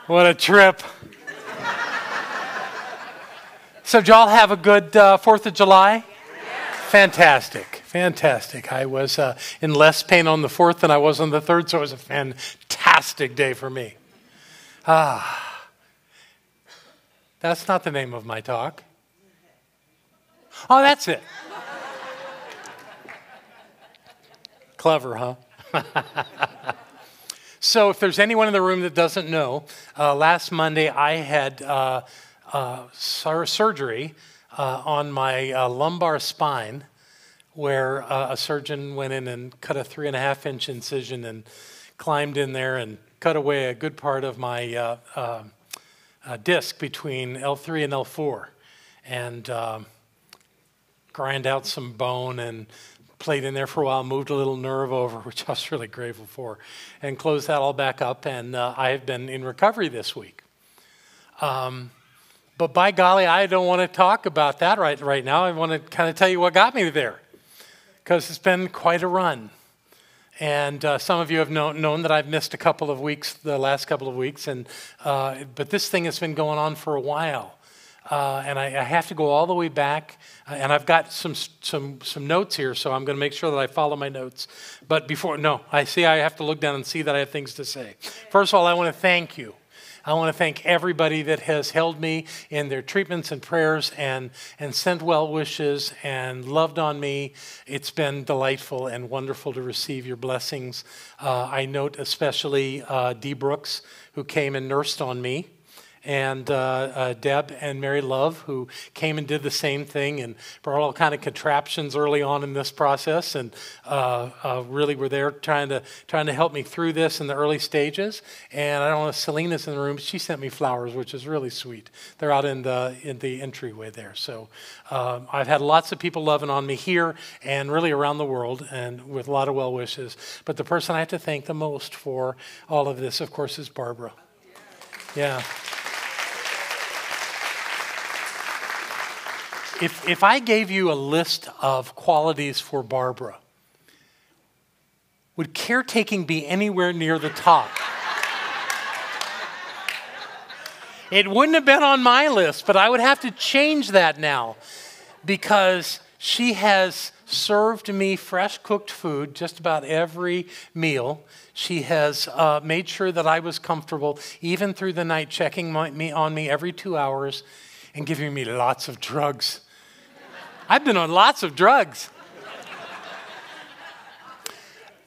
What a trip. So did y'all have a good 4th of July? Fantastic, fantastic. I was in less pain on the 4th than I was on the 3rd, so it was a fantastic day for me. That's not the name of my talk. Oh, that's it. Clever, huh? So if there's anyone in the room that doesn't know, last Monday I had surgery on my lumbar spine, where a surgeon went in and cut a 3.5-inch incision and climbed in there and cut away a good part of my disc between L3 and L4, and grind out some bone and played in there for a while, moved a little nerve over, which I was really grateful for, and closed that all back up, and I have been in recovery this week. But by golly, I don't want to talk about that right now. I want to kind of tell you what got me there, because it's been quite a run. And some of you have known that I've missed a couple of weeks, the last couple of weeks, and but this thing has been going on for a while. And I have to go all the way back, and I've got some notes here, so I'm going to make sure that I follow my notes. But I have to look down and see that I have things to say. First of all, I want to thank you. I want to thank everybody that has held me in their treatments and prayers and sent well wishes and loved on me. It's been delightful and wonderful to receive your blessings. I note especially Dee Brooks, who came and nursed on me, and Deb and Mary Love, who came and did the same thing and brought all kind of contraptions early on in this process, and really were there trying to help me through this in the early stages. And I don't know if Selena's in the room, but she sent me flowers, which is really sweet. They're out in the entryway there. So I've had lots of people loving on me here and really around the world, and with a lot of well wishes. But the person I have to thank the most for all of this, of course, is Barbara. Yeah. If I gave you a list of qualities for Barbara, would caretaking be anywhere near the top? It wouldn't have been on my list, but I would have to change that now, because she has served me fresh cooked food just about every meal. She has made sure that I was comfortable, even through the night, checking on me every 2 hours and giving me lots of drugs. I've been on lots of drugs.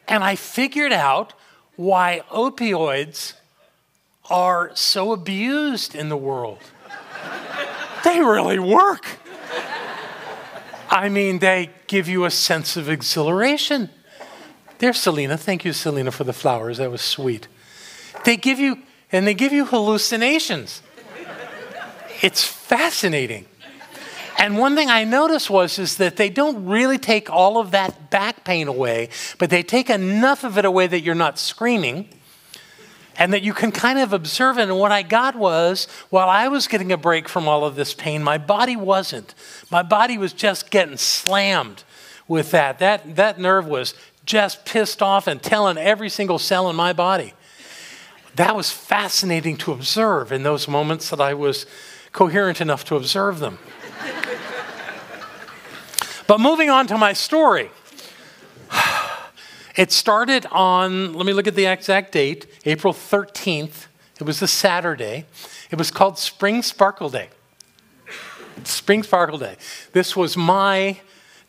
And I figured out why opioids are so abused in the world. They really work. I mean, they give you a sense of exhilaration. There's Selena. Thank you, Selena, for the flowers. That was sweet. They give you hallucinations. It's fascinating. And one thing I noticed is that they don't really take all of that back pain away, but they take enough of it away that you're not screaming and that you can kind of observe it. And what I got was, while I was getting a break from all of this pain, my body wasn't. My body was just getting slammed with that. That nerve was just pissed off and telling every single cell in my body. That was fascinating to observe in those moments that I was coherent enough to observe them. But moving on to my story. It started on, let me look at the exact date, April 13th. It was a Saturday. It was called Spring Sparkle Day. Spring Sparkle Day. This was my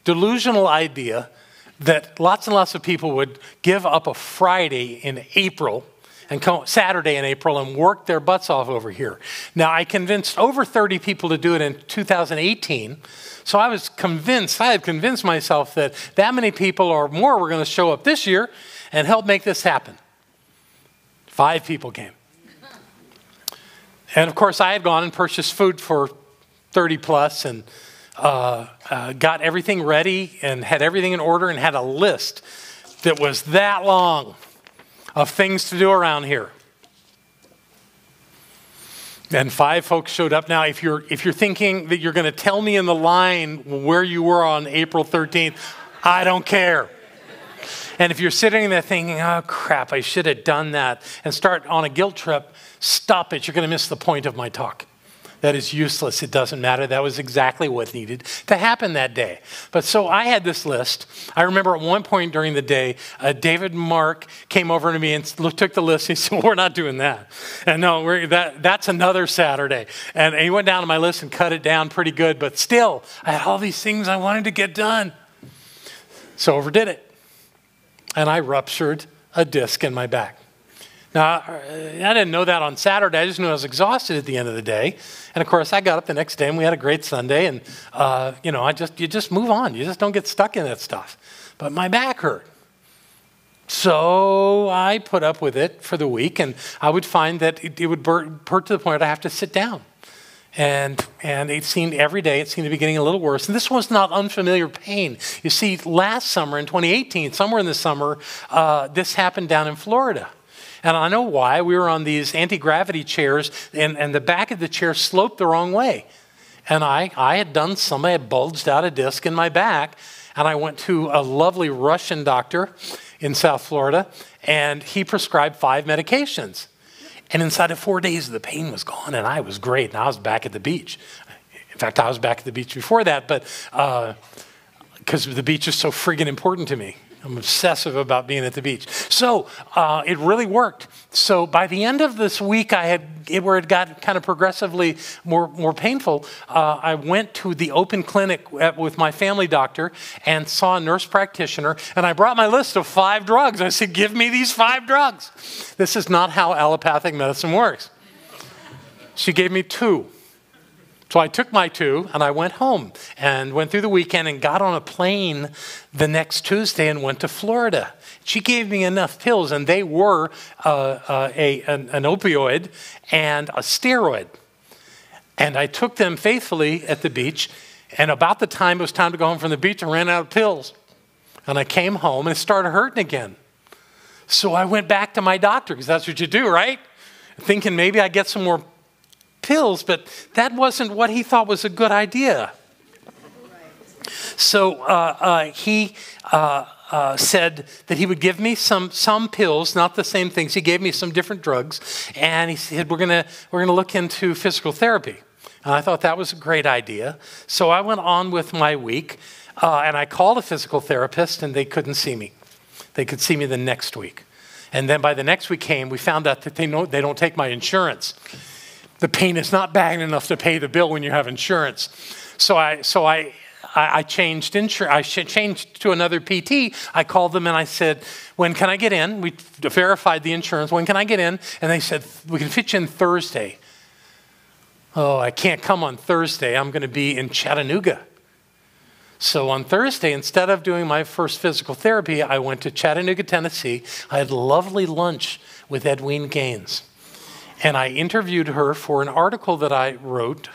delusional idea that lots and lots of people would give up a Friday in April and come Saturday in April and work their butts off over here. Now, I convinced over 30 people to do it in 2018. So I had convinced myself that many people or more were going to show up this year and help make this happen. 5 people came. And of course, I had gone and purchased food for 30 plus and got everything ready and had everything in order and had a list that was that long of things to do around here. And 5 folks showed up. Now, if you're thinking that you're going to tell me in the line where you were on April 13th, I don't care. And if you're sitting there thinking, oh crap, I should have done that, and start on a guilt trip, stop it. You're going to miss the point of my talk. That is useless. It doesn't matter. That was exactly what needed to happen that day. But so I had this list. I remember at one point during the day, David Mark came over to me and took the list. He said, we're not doing that. And no, that's another Saturday. And he went down to my list and cut it down pretty good. But still, I had all these things I wanted to get done. So overdid it. And I ruptured a disc in my back. Now, I didn't know that on Saturday. I just knew I was exhausted at the end of the day. And of course, I got up the next day and we had a great Sunday. And, you just move on. You just don't get stuck in that stuff. But my back hurt. So I put up with it for the week. And I would find that it would hurt to the point I'd have to sit down. And it seemed every day, it seemed to be getting a little worse. And this was not unfamiliar pain. You see, last summer in 2018, somewhere in the summer, this happened down in Florida. And I know why. We were on these anti-gravity chairs, and the back of the chair sloped the wrong way. And I had done something, I had bulged out a disc in my back, and I went to a lovely Russian doctor in South Florida, and he prescribed 5 medications. And inside of 4 days, the pain was gone, and I was great, and I was back at the beach. In fact, I was back at the beach before that, but because the beach is so friggin' important to me. I'm obsessive about being at the beach. So it really worked. So by the end of this week, where it got kind of progressively more painful, I went to the open clinic with my family doctor and saw a nurse practitioner. And I brought my list of 5 drugs. I said, give me these 5 drugs. This is not how allopathic medicine works. She gave me 2. So I took my 2 and I went home and went through the weekend and got on a plane the next Tuesday and went to Florida. She gave me enough pills, and they were an opioid and a steroid. And I took them faithfully at the beach, and about the time it was time to go home from the beach, I ran out of pills. And I came home and it started hurting again. So I went back to my doctor, because that's what you do, right? Thinking maybe I get some more pills, but that wasn't what he thought was a good idea. So he said that he would give me some pills, not the same things. He gave me some different drugs, and he said we're gonna look into physical therapy. And I thought that was a great idea. So I went on with my week, and I called a physical therapist, and they couldn't see me. They could see me the next week, and then by the next week came, we found out that they don't take my insurance. The pain is not bad enough to pay the bill when you have insurance. So I changed insurance. I changed to another PT. I called them and I said, when can I get in? We verified the insurance. When can I get in? And they said, we can fit you in Thursday. Oh, I can't come on Thursday. I'm going to be in Chattanooga. So on Thursday, instead of doing my first physical therapy, I went to Chattanooga, Tennessee. I had lovely lunch with Edwene Gaines. And I interviewed her for an article that I wrote,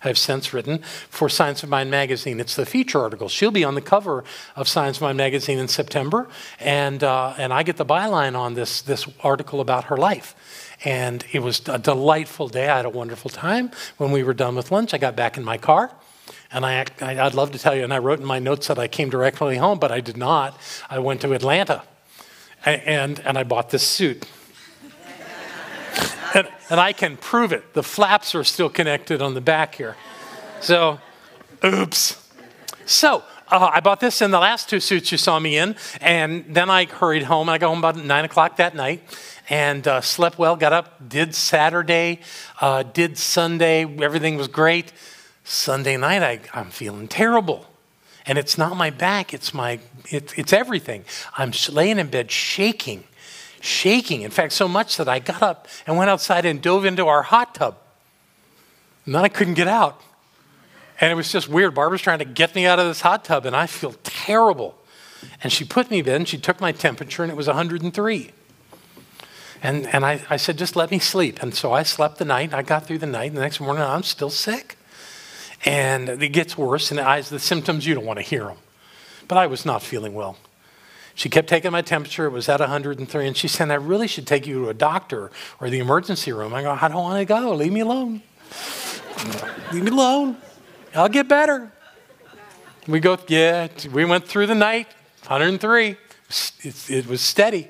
have since written, for Science of Mind magazine. It's the feature article. She'll be on the cover of Science of Mind magazine in September, and I get the byline on this article about her life. And it was a delightful day. I had a wonderful time. When we were done with lunch, I got back in my car, and I'd love to tell you, and I wrote in my notes that I came directly home, but I did not. I went to Atlanta, and I bought this suit. And I can prove it. The flaps are still connected on the back here. So, oops. So, I bought this in the last 2 suits you saw me in. And then I hurried home. I got home about 9 o'clock that night. And slept well, got up, did Saturday, did Sunday. Everything was great. Sunday night, I'm feeling terrible. And it's not my back. It's everything. I'm laying in bed shaking. In fact, so much that I got up and went outside and dove into our hot tub. And then I couldn't get out. And it was just weird. Barbara's trying to get me out of this hot tub, and I feel terrible. And she put me in bed, and she took my temperature, and it was 103. And I said, just let me sleep. And so I slept the night. I got through the night. And the next morning, I'm still sick. And it gets worse. And the symptoms, you don't want to hear them. But I was not feeling well. She kept taking my temperature. It was at 103. And she said, I really should take you to a doctor or the emergency room. I go, I don't want to go. Leave me alone. Leave me alone. I'll get better. We went through the night, 103. it was steady.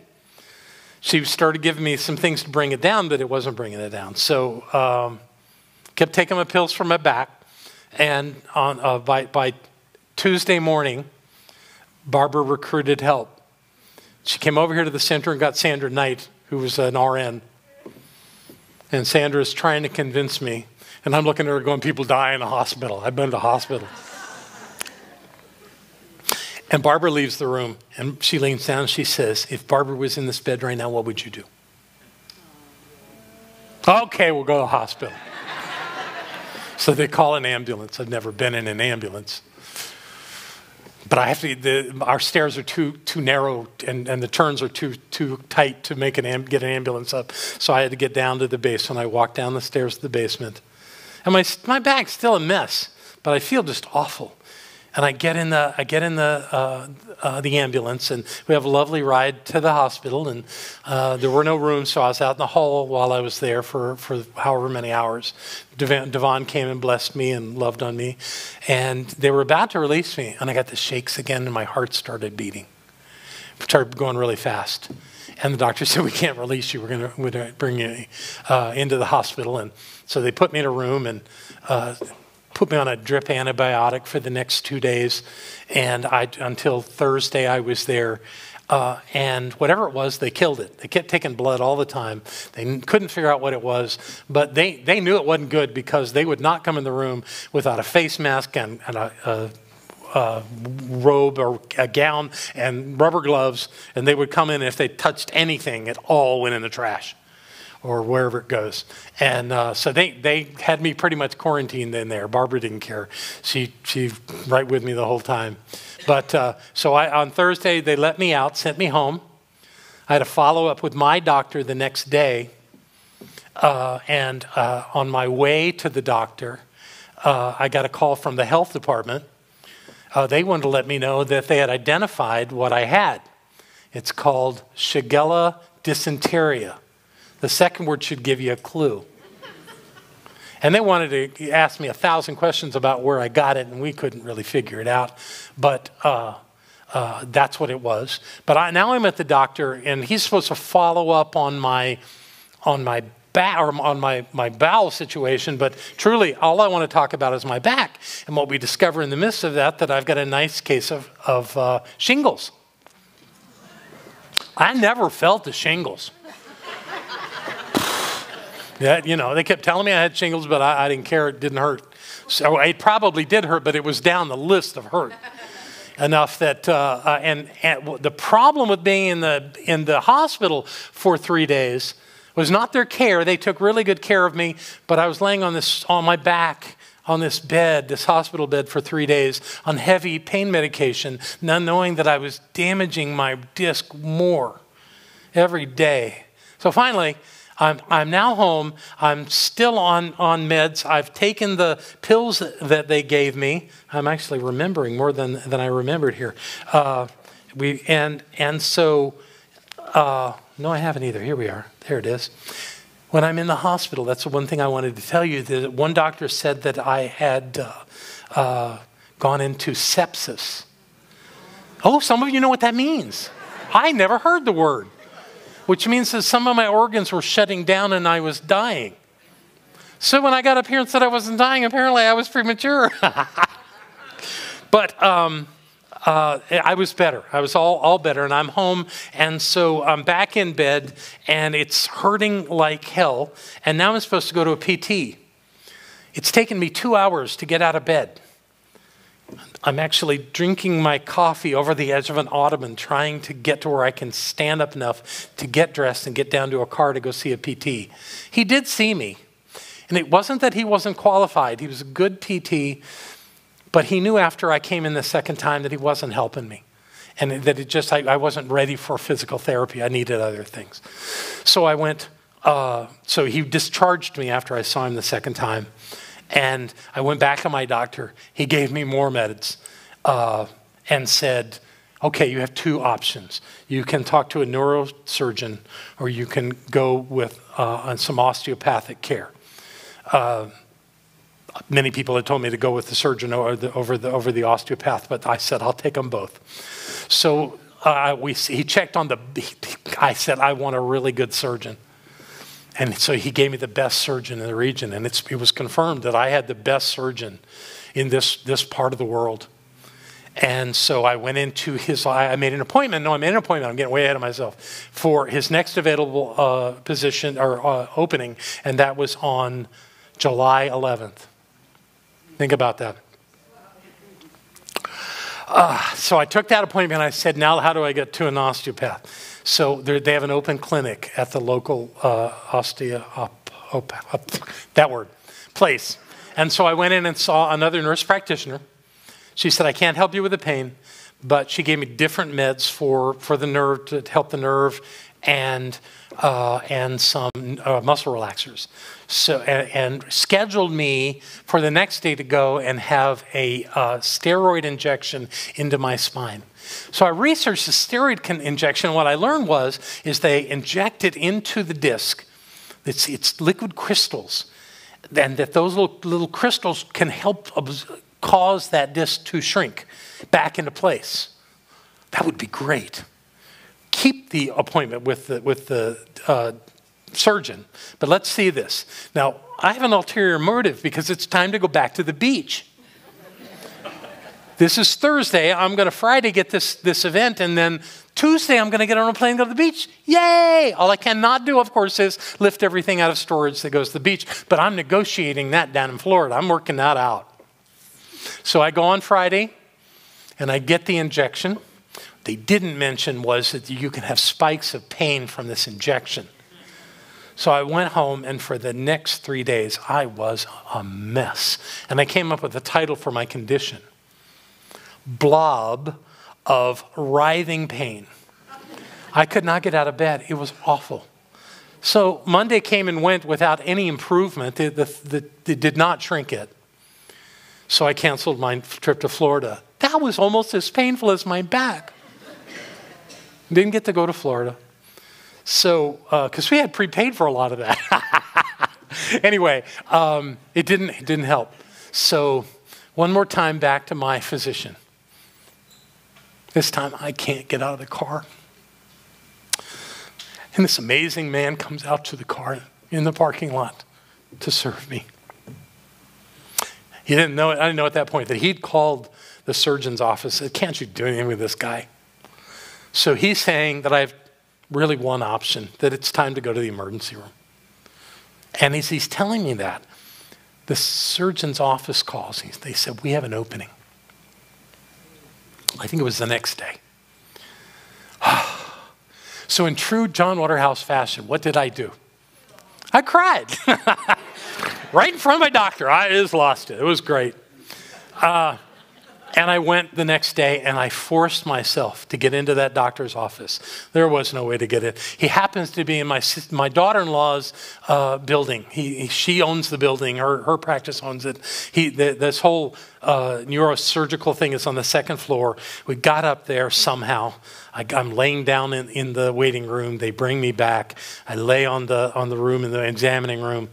She started giving me some things to bring it down, but it wasn't bringing it down. So kept taking my pills for my back. And by Tuesday morning, Barbara recruited help. She came over here to the center and got Sandra Knight, who was an RN. And Sandra's trying to convince me. And I'm looking at her going, people die in a hospital. I've been to hospital. And Barbara leaves the room. And she leans down and she says, if Barbara was in this bed right now, what would you do? Okay, we'll go to the hospital. So they call an ambulance. I've never been in an ambulance. But I have to. Our stairs are too narrow, and the turns are too tight to make get an ambulance up. So I had to get down to the basement. I walked down the stairs to the basement, and my back's still a mess, but I feel just awful. And I get in the ambulance, and we have a lovely ride to the hospital. And there were no rooms, so I was out in the hall while I was there for however many hours. Devon came and blessed me and loved on me, and they were about to release me, and I got the shakes again, and my heart started beating. It started going really fast, and the doctor said, "We can't release you. We're going to bring you into the hospital." And so they put me in a room and put me on a drip antibiotic for the next 2 days, and until Thursday I was there, and whatever it was, they killed it. They kept taking blood all the time. They couldn't figure out what it was, but they knew it wasn't good because they would not come in the room without a face mask and a robe or a gown and rubber gloves, and they would come in, and if they touched anything, it all went in the trash or wherever it goes. And so they had me pretty much quarantined in there. Barbara didn't care. She right with me the whole time. But so on Thursday, they let me out, sent me home. I had a follow-up with my doctor the next day. And on my way to the doctor, I got a call from the health department. They wanted to let me know that they had identified what I had. It's called Shigella dysentery. The second word should give you a clue. And they wanted to ask me 1,000 questions about where I got it, and we couldn't really figure it out. But that's what it was. But now I'm at the doctor, and he's supposed to follow up on my bowel situation. But truly, all I want to talk about is my back. And what we discover in the midst of that I've got a nice case of shingles. I never felt the shingles. Yeah, they kept telling me I had shingles, but I didn't care. It didn't hurt. So it probably did hurt, but it was down the list of hurt enough that. And the problem with being in the hospital for 3 days was not their care. They took really good care of me, but I was laying on my back on this bed, this hospital bed, for 3 days on heavy pain medication, not knowing that I was damaging my disc more every day. So finally, I'm now home. I'm still on meds. I've taken the pills that they gave me. I'm actually remembering more than I remembered here. No, I haven't either. Here we are. There it is. When I'm in the hospital, that's the one thing I wanted to tell you. That one doctor said that I had gone into sepsis. Oh, some of you know what that means. I never heard the word. Which means that some of my organs were shutting down and I was dying. So when I got up here and said I wasn't dying, apparently I was premature. But I was better. I was all better, and I'm home. And so I'm back in bed, and it's hurting like hell. And now I'm supposed to go to a PT. It's taken me 2 hours to get out of bed. I'm actually drinking my coffee over the edge of an ottoman, trying to get to where I can stand up enough to get dressed and get down to a car to go see a PT. He did see me. And it wasn't that he wasn't qualified. He was a good PT, but he knew after I came in the second time that he wasn't helping me. And that I wasn't ready for physical therapy. I needed other things. So I went, so he discharged me after I saw him the second time. And I went back to my doctor. He gave me more meds and said, okay, you have 2 options. You can talk to a neurosurgeon, or you can go with some osteopathic care. Many people had told me to go with the surgeon over the osteopath, but I said I'll take them both. So he checked on I said, I want a really good surgeon. And so he gave me the best surgeon in the region. And it was confirmed that I had the best surgeon in this part of the world. And so I went into I made an appointment. No, I made an appointment. I'm getting way ahead of myself. For his next available position or opening. And that was on July 11th. Think about that. So I took that appointment and I said, now how do I get to an osteopath? So they have an open clinic at the local place. And so I went in and saw another nurse practitioner. She said, I can't help you with the pain, but she gave me different meds for the nerve, to help the nerve, and some muscle relaxers. So and scheduled me for the next day to go and have a steroid injection into my spine. So I researched the steroid injection. And what I learned is they inject it into the disc. It's liquid crystals, and that those little crystals can help cause that disc to shrink back into place. That would be great. Keep the appointment with the surgeon. But let's see this. Now, I have an ulterior motive because it's time to go back to the beach. This is Thursday. I'm going to Friday get this event, and then Tuesday I'm going to get on a plane and go to the beach. Yay! All I cannot do, of course, is lift everything out of storage that goes to the beach. But I'm negotiating that down in Florida. I'm working that out. So I go on Friday, and I get the injection. They didn't mention was that you can have spikes of pain from this injection. So I went home, and for the next 3 days, I was a mess. And I came up with a title for my condition. Blob of writhing pain. I could not get out of bed. It was awful. So Monday came and went without any improvement. It did not shrink it. So I canceled my trip to Florida. That was almost as painful as my back. Didn't get to go to Florida. So, because we had prepaid for a lot of that. Anyway, it didn't help. So one more time back to my physician. This time I can't get out of the car. And this amazing man comes out to the car in the parking lot to serve me. I didn't know at that point that he'd called the surgeon's office, said, can't you do anything with this guy? So he's saying that I have really one option, that it's time to go to the emergency room. And as he's telling me that, the surgeon's office calls. They said, we have an opening. I think it was the next day. So in true John Waterhouse fashion, what did I do? I cried. Right in front of my doctor. I just lost it. It was great. And I went the next day, and I forced myself to get into that doctor's office. There was no way to get in. He happens to be in my daughter-in-law's building. She owns the building. Her practice owns it. This whole neurosurgical thing is on the second floor. We got up there somehow. I'm laying down in the waiting room. They bring me back. I lay on the room in the examining room.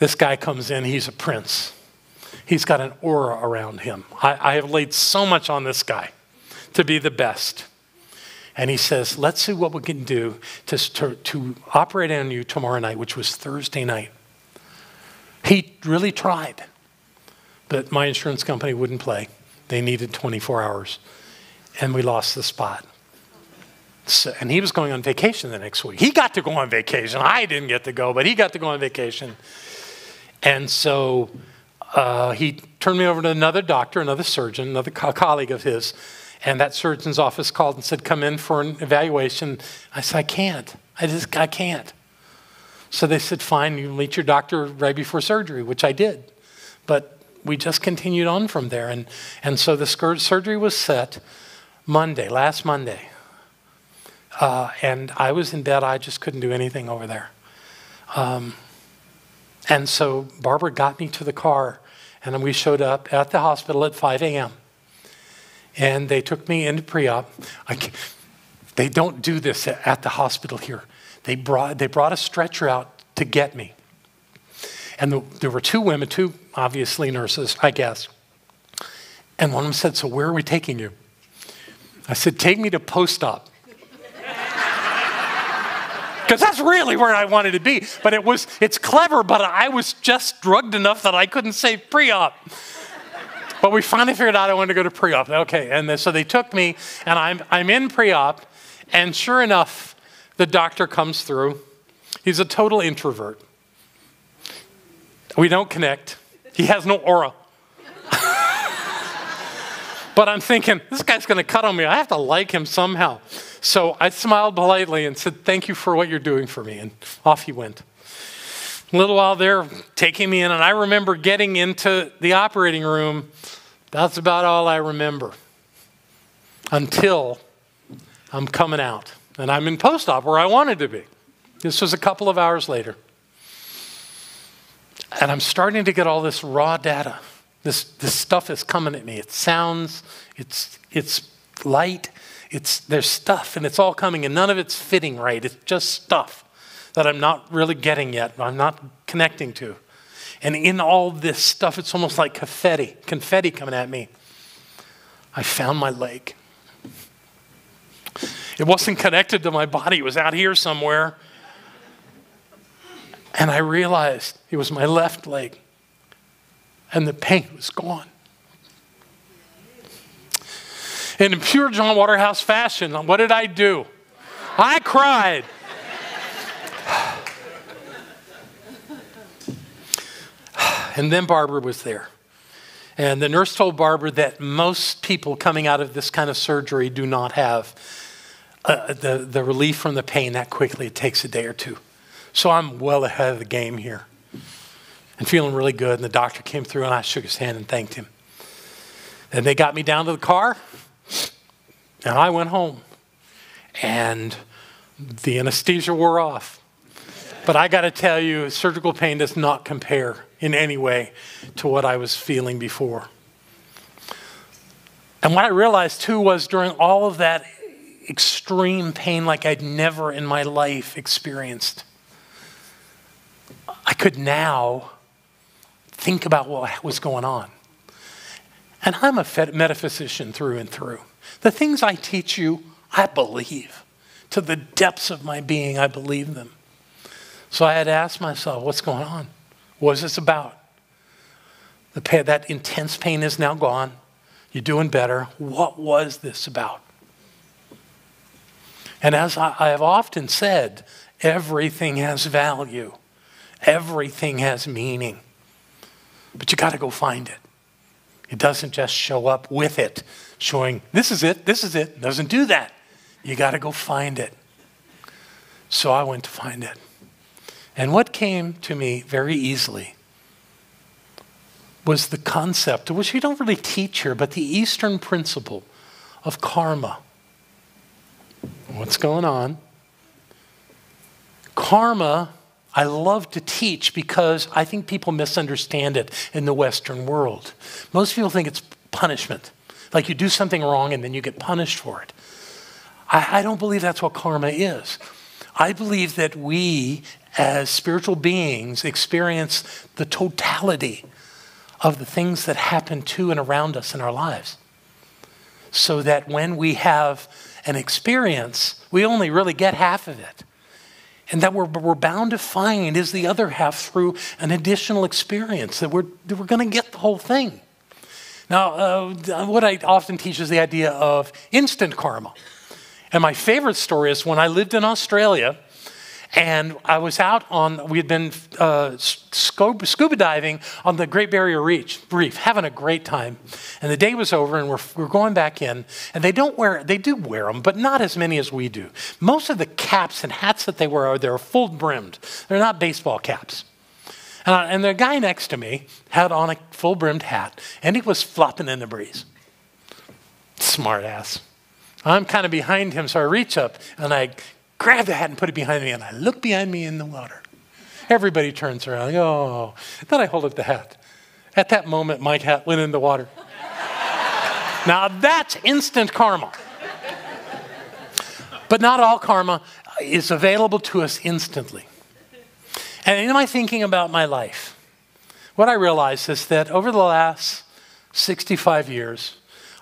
This guy comes in. He's a prince. He's got an aura around him. I have laid so much on this guy to be the best. And he says, let's see what we can do to operate on you tomorrow night, which was Thursday night. He really tried, but my insurance company wouldn't play. They needed 24 hours, and we lost the spot. So, and he was going on vacation the next week. He got to go on vacation. I didn't get to go, but he got to go on vacation. And so he turned me over to another doctor, another surgeon, another colleague of his, and that surgeon's office called and said, come in for an evaluation. I said, I can't. I can't. So they said, fine, you meet your doctor right before surgery, which I did. But we just continued on from there. And so the surgery was set last Monday. And I was in bed. I just couldn't do anything over there. And so Barbara got me to the car, and we showed up at the hospital at 5 a.m. And they took me into pre-op. They don't do this at the hospital here. They brought a stretcher out to get me. And there were two women, two obviously nurses, I guess. And one of them said, so where are we taking you? I said, take me to post-op. Because that's really where I wanted to be. But it's clever, but I was just drugged enough that I couldn't say pre-op. But we finally figured out I wanted to go to pre-op. Okay, and so they took me, and I'm in pre-op, and sure enough, the doctor comes through. He's a total introvert. We don't connect. He has no aura. But I'm thinking, this guy's going to cut on me. I have to like him somehow. So I smiled politely and said, thank you for what you're doing for me. And off he went. A little while there, taking me in. And I remember getting into the operating room. That's about all I remember. Until I'm coming out. And I'm in post-op where I wanted to be. This was a couple of hours later. And I'm starting to get all this raw data. This stuff is coming at me. It sounds, it's light, there's stuff, and it's all coming, and none of it's fitting right. It's just stuff that I'm not really getting yet, I'm not connecting to. And in all this stuff, it's almost like confetti coming at me. I found my leg. It wasn't connected to my body. It was out here somewhere. And I realized it was my left leg. And the pain was gone. And in pure John Waterhouse fashion, what did I do? I cried. And then Barbara was there. And the nurse told Barbara that most people coming out of this kind of surgery do not have the relief from the pain that quickly. It takes a day or two. So I'm well ahead of the game here. And feeling really good. And the doctor came through and I shook his hand and thanked him. And they got me down to the car. And I went home. And the anesthesia wore off. But I got to tell you, surgical pain does not compare in any way to what I was feeling before. And what I realized too was during all of that extreme pain like I'd never in my life experienced, I could now think about what was going on. And I'm a metaphysician through and through. The things I teach you, I believe. To the depths of my being, I believe them. So I had to ask myself, what's going on? What is this about? That intense pain is now gone. You're doing better. What was this about? And as I have often said, everything has value. Everything has meaning. But you got to go find it. It doesn't just show up with it, showing this is it, this is it. It doesn't do that. You got to go find it. So I went to find it. And what came to me very easily was the concept, which we don't really teach here, but the Eastern principle of karma. What's going on? Karma, I love to teach because I think people misunderstand it in the Western world. Most people think it's punishment. Like you do something wrong and then you get punished for it. I don't believe that's what karma is. I believe that we, as spiritual beings, experience the totality of the things that happen to and around us in our lives. So that when we have an experience, we only really get half of it. And that we're bound to find is the other half through an additional experience, that we're going to get the whole thing. Now, what I often teach is the idea of instant karma. And my favorite story is when I lived in Australia and I was out we had been scuba diving on the Great Barrier Reef, having a great time. And the day was over and we're going back in. And they do wear them, but not as many as we do. Most of the caps and hats that they wear they're full brimmed. They're not baseball caps. And the guy next to me had on a full brimmed hat and he was flopping in the breeze. Smart ass. I'm kind of behind him, so I reach up and I grab the hat and put it behind me and I look behind me in the water. Everybody turns around. Oh, then I hold up the hat. At that moment, my hat went in the water. Now that's instant karma. But not all karma is available to us instantly. And in my thinking about my life, what I realized is that over the last 65 years,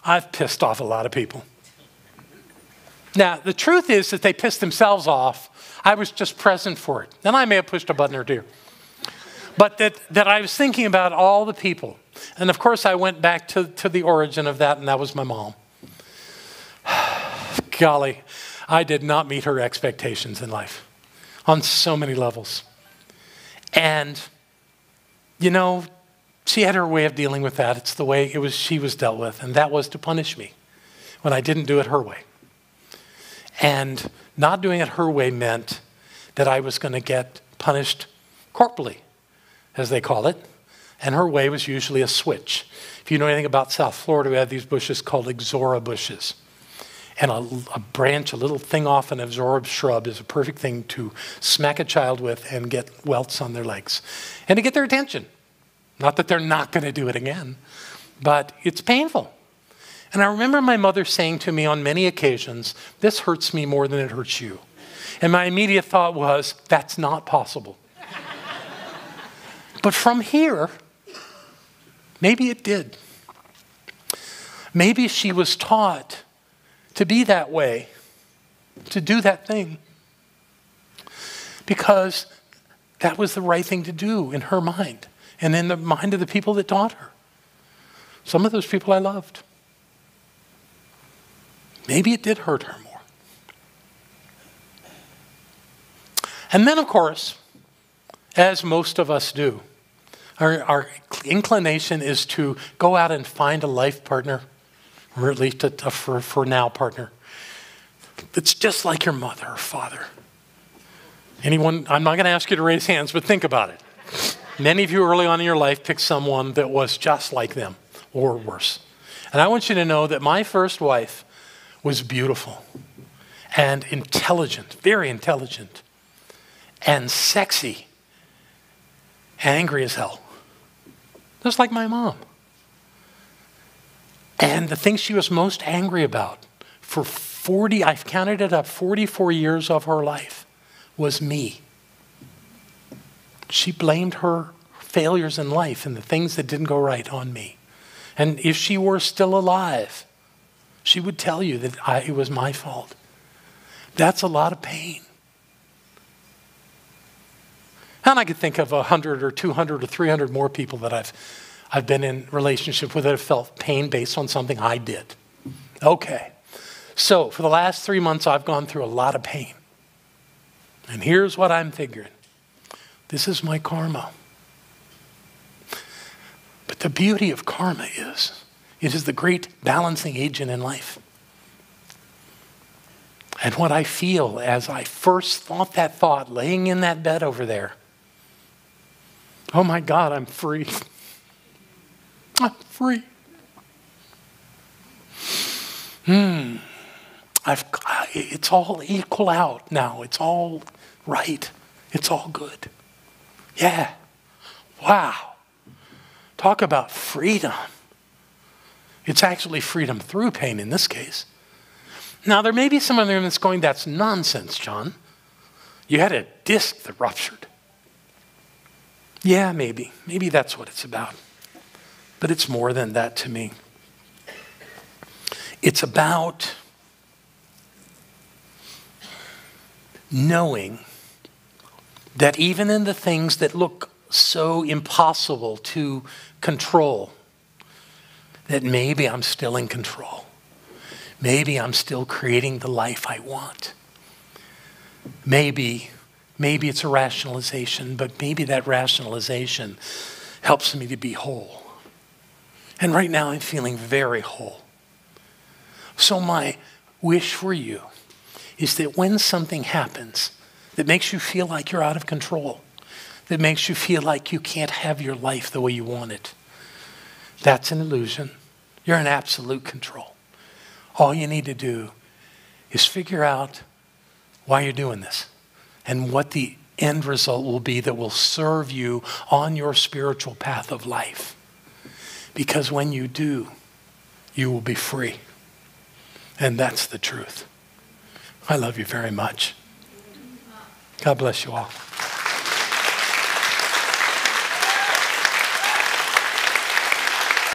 I've pissed off a lot of people. Now, the truth is that they pissed themselves off. I was just present for it. And I may have pushed a button or two. But that I was thinking about all the people. And of course, I went back to the origin of that, and that was my mom. Golly, I did not meet her expectations in life on so many levels. And, you know, she had her way of dealing with that. It's the way she was dealt with, and that was to punish me when I didn't do it her way. And not doing it her way meant that I was going to get punished corporally, as they call it. And her way was usually a switch. If you know anything about South Florida, we have these bushes called ixora bushes. And a branch, a little thing off an ixora shrub is a perfect thing to smack a child with and get welts on their legs. And to get their attention. Not that they're not going to do it again, but it's painful. And I remember my mother saying to me on many occasions, "This hurts me more than it hurts you." And my immediate thought was, that's not possible. But from here, maybe it did. Maybe she was taught to be that way, to do that thing, because that was the right thing to do in her mind and in the mind of the people that taught her. Some of those people I loved. Maybe it did hurt her more. And then, of course, as most of us do, our inclination is to go out and find a life partner, or at least a for now partner, that's just like your mother or father. Anyone, I'm not going to ask you to raise hands, but think about it. Many of you early on in your life picked someone that was just like them, or worse. And I want you to know that my first wife was beautiful and intelligent, very intelligent, and sexy, angry as hell. Just like my mom. And the thing she was most angry about for I've counted it up, 44 years of her life was me. She blamed her failures in life and the things that didn't go right on me. And if she were still alive, she would tell you that it was my fault. That's a lot of pain. And I could think of 100 or 200 or 300 more people that I've been in relationship with that have felt pain based on something I did. Okay. So for the last 3 months, I've gone through a lot of pain. And here's what I'm figuring. This is my karma. But the beauty of karma is, it is the great balancing agent in life. And what I feel as I first thought that thought, laying in that bed over there, oh my God, I'm free. I'm free. It's all equal out now. It's all right. It's all good. Yeah. Wow. Talk about freedom. It's actually freedom through pain in this case. Now, there may be someone there that's going, that's nonsense, John. You had a disc that ruptured. Yeah, maybe. Maybe that's what it's about. But it's more than that to me. It's about knowing that even in the things that look so impossible to control, that maybe I'm still in control. Maybe I'm still creating the life I want. Maybe it's a rationalization, but maybe that rationalization helps me to be whole. And right now I'm feeling very whole. So my wish for you is that when something happens that makes you feel like you're out of control, that makes you feel like you can't have your life the way you want it, that's an illusion. You're in absolute control. All you need to do is figure out why you're doing this and what the end result will be that will serve you on your spiritual path of life. Because when you do, you will be free. And that's the truth. I love you very much. God bless you all.